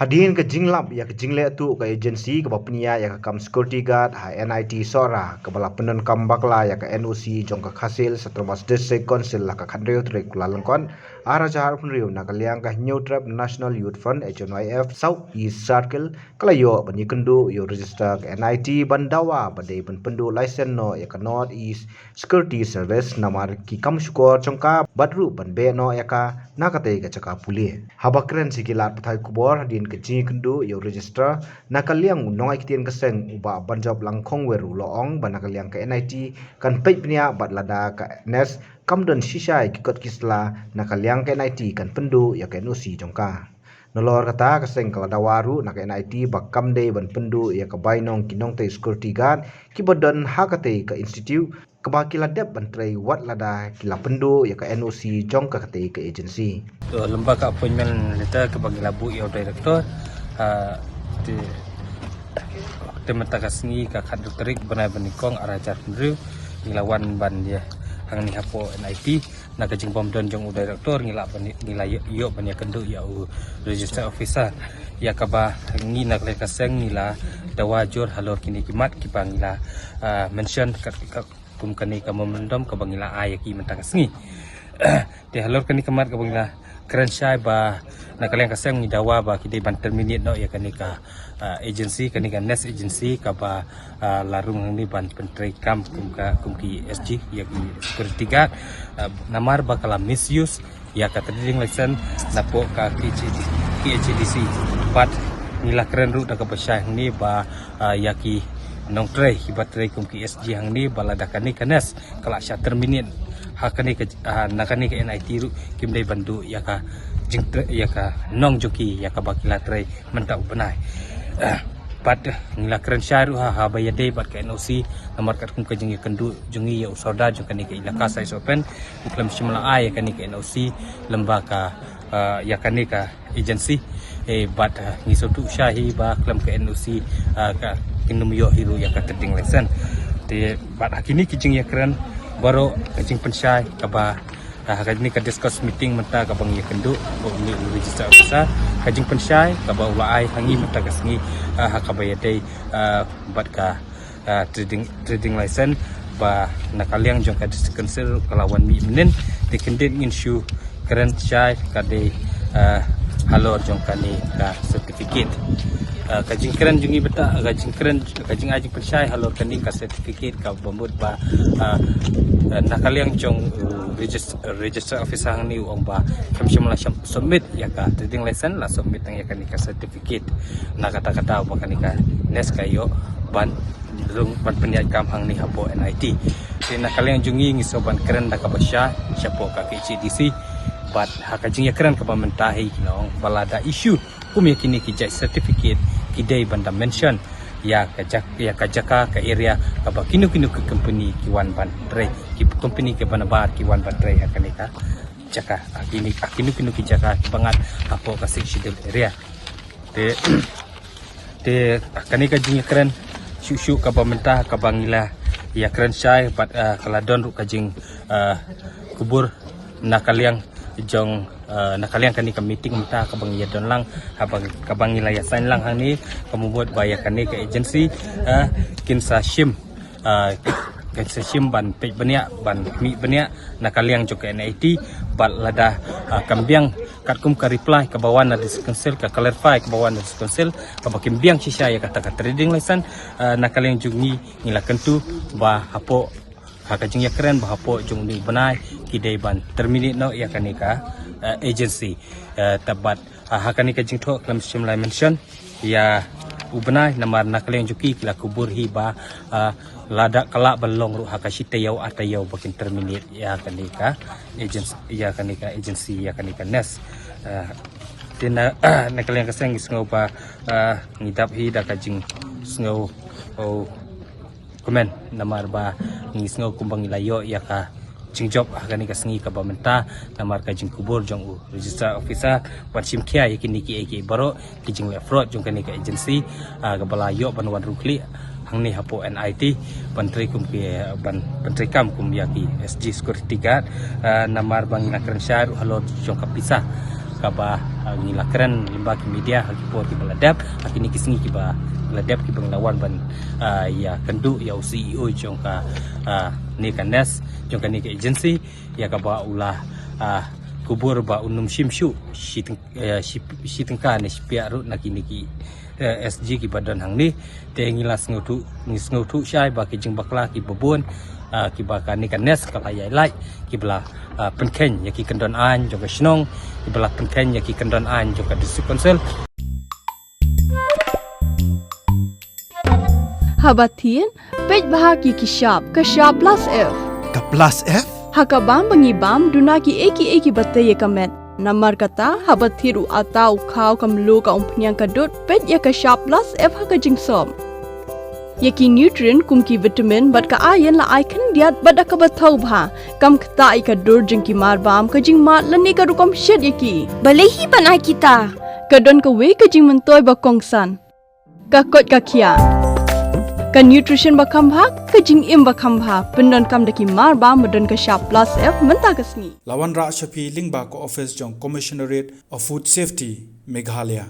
Hadin ke jinglap ya ke jingle tu ke agensi ke bapnia ya ke kam security guard ha NIT Sora ke bala penun kam bakla ya ke NOC jong ke khasil setromas district council la ka khandreu tre kula langkon ara jahar phunriu na ka liang ka new trap national youth front HNYF south east circle kala yo bani kendu yo register ke NIT bandawa bade ban pendu license no ya ke north east security service namar ki kam skor jongka badru ban be no ya ka nakate ka chaka puli habakren sikilat pathai kubor hadin ke ji kendu yo register nakaliang nongai kitien keseng uba banjob langkhong weru loong banakaliang ke NIT kan peipnia batlada ka nes kamdon shisai kikot kisla nakaliang ke NIT kan pendu ya ke nusi jongka nolor kata keseng kaladawaru nak NIT bakam de ban pendu ya ke bainong kinong te security guard kibodon hakate ke institute kebakila dep bantrai wat lada kila pendu ya ke NOC jong ke kate ke agensi lembaga appointment letter ke bagi labu ya director di tempat kasni ka khadu terik benai benikong arajar pendru ngilawan ban dia hang ni hapo NIT na kajing bom don jong director ngila nilai yo ban ya kendu ya register officer ya kaba ngi nak le kaseng nila dawajur halor kini kimat kibangila mention kum kani ka memendom ka bangila ayaki mentang sengi di halor kani kemat ka bangila keren syai ba na kalian kaseng ni dawa ba kidai ban terminate no ya kani ka agency kani ka nes agency ka ba larung ni ban pentrai kam kum ki SG ya ki security guard namar ba kala misuse ya ka trading license napo ka KHDC but nila keren ru da ka basyah ni ba ya ki nong tray hibat tray kum ki SG hang ni balada kani kanes kala sya terminate hakani ke nakani ke NIT ru kim dai bandu ya ka jing ya ka nong joki ya ka bakila tray mentau benai pat ngila keren syaru ha bayade bat ke NOC nomor kat kum ke jing kendu jungi ya usoda jukani ke ilaka sai open uklam simla ai kani ke NOC lembaga ya kani ka agency bat ngisotu syahi ba klam ke NOC ka kinum yo hiru ya ka trading license de bat hakini kijing ya keren baru kajing pensyai kaba hari ini ka discuss meeting menta ka bang ya kendu ko ni register officer kajing pensyai kaba ulai hangi menta ka sengi hakabayadai bat ka trading license ba nakaliang jong ka district council kalawan mi menen de kendin insyu keren syai ka de halor jong ka ni ka certificate kajing keren jungi beta kajing keren kajing ajing persyai halor kani ka certificate ka bambut ba nakaliang jong register officer hang ni ong ba kamsyamla submit ya ka trading license la submit ang ya kani ka certificate na kata-kata ba kani ka nes kayo ban lung ban penyat kam hang ni hapo NIT din nakaliang jungi ngisoban keren da ka basya syapo ka KCDC but hakajing ya keren ka pamentahi kinong balada issue kumyakini kijai certificate kidai banda mention ya kajaka ke area ka kinu ke company kiwan ban tray ki company ke banabar kiwan ban tray akan ka jaka kinu ki jaka bangat apo ka section area de akan ka jing keren syuk ka pemerintah ka bangila ya keren syai bat kaladon ru kajing kubur nakaliang jong nakaliang kani ka meeting menta ka bang yadon lang kabang ilayasan lang hani kamubot baya kani ka agency kinsa shim kinsa shim ban pe bania ban mi bania nakaliang jong ka NIT bal lada kambiang katkum ka reply ka bawan na diskonsel ka clarify ka bawan na diskonsel ka bakimbiang sisya ya kata ka trading license nakaliang jungi ngilakan tu ba hapo hakajing ya keren bahapo jung ni benai kidai ban terminate no ya kanika agency tabat hakani kajing tho klam simlai mention ya ubenai namar nakaleng juki kila kubur hiba lada kala balong ru hakashite yau atayau bakin terminate ya kanika agency ya kanika nes tina nakaleng kaseng isngau ba ngidap hi da kajing sngau komen namar ba ngisngau kumbang ilayo ya ka jingjob agani ka sengi ka bamenta namar ka jing kubur jong register officer wansim kia yakini ki baro ki jing le fraud jong kani ka agency ka balayo banwan rukli hang ni hapo NIT pantri kum ki ban pantri kam kum ya ki SG security guard namar bang nakran syar halot jong ka pisah kaba ngila keren limba ki media ki por ki beladap akini kisingi ki ba beladap ki banglawan ban ya kendu ya CEO jongka ni kanes jongka ni ke agency ya kaba ulah kubur ba unum shimshu shitengka ni spia ru nakini ki SG ki badan hang ni te ngilas ngutu syai ba ki jeng bakla ki bebun ki ba kani kanes kala yai lai ki bla penken ya ki kendon an jong ka snong ki bla penken ya ki kendon an jong ka district council Habatin pej bahagi ki shop ka shop plus F Ka plus F? hakabam bangibam duna ki eki batte ye kamet Namar kata habat thiru atau kau kamlu ka umpnyang kadut pet ya ka shop plus F haka jingsom. Yaki nutrient kum ki vitamin bat ka iron la icon diat bat ka bathau bha kam kata I ka dur jing ki mar bam ka jing mat lani ka rukom shed yaki. Balehi panai kita. Ka don ka we ka jing mentoy ba kongsan. Ka kot ka kia. Ka nutrition ba khambha ka jing im ba khambha pendon kam daki mar bam modon ka shop plus F menta kasni. Lawan Ra Shafi Lingba ko office jong Commissionerate of Food Safety Meghalaya.